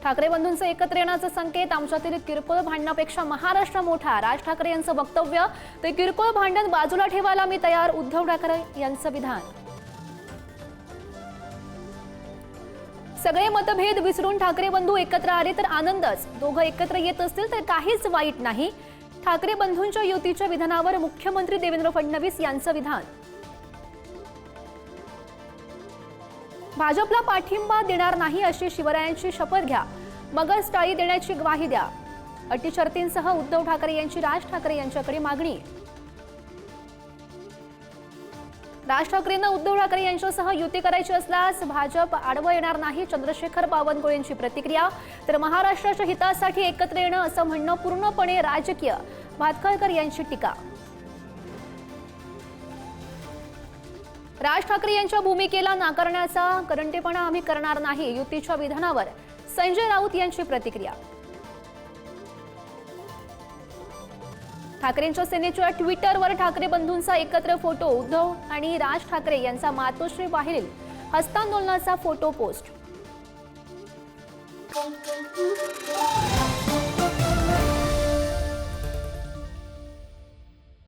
ठाकरे बंधूंचे एकत्र येण्याचे संकेत, आमच्यातील किरकोळ भांडणापेक्षा महाराष्ट्र मोठा, राज ठाकरे यांचं वक्तव्य। ते किरकोळ भांडण बाजूला ठेवायला मी तयार, उद्धव ठाकरे यांचं विधान। सगळे मतभेद विसरून ठाकरे बंधू एकत्र आले तर आनंदच, दोघं एकत्र येत असतील तर काहीच वाईट नाही, ठाकरे बंधूंच्या युतीच्या विधानावर मुख्यमंत्री देवेंद्र फडणवीस यांचं विधान। भाजपला पाठिंबा देणार नाही अशी शिवरायांची शपथ घ्या, मगच टाळी देण्याची ग्वाही द्या, अटी शर्तींसह उद्धव ठाकरे यांची राज ठाकरे यांच्याकडे मागणी। राज ठाकरेंना उद्धव ठाकरे यांच्यासह युती करायची असल्यास भाजप आडवं येणार नाही, चंद्रशेखर बावनकुळेंची प्रतिक्रिया। तर महाराष्ट्राच्या हितासाठी एकत्र येणं असं म्हणणं पूर्णपणे राजकीय, भातखळकर यांची टीका। राज ठाकरे यांच्या भूमिकेला नाकारण्याचा करंटेपणा आम्ही करणार नाही, युतीच्या विधानावर संजय राऊत यांची प्रतिक्रिया। ठाकरेंच्या सेनेच्या ट्विटरवर ठाकरे बंधूंचा एकत्र फोटो, उद्धव आणि राज ठाकरे यांचा मातोश्री बाहेरील हस्तांदोलनाचा फोटो पोस्ट।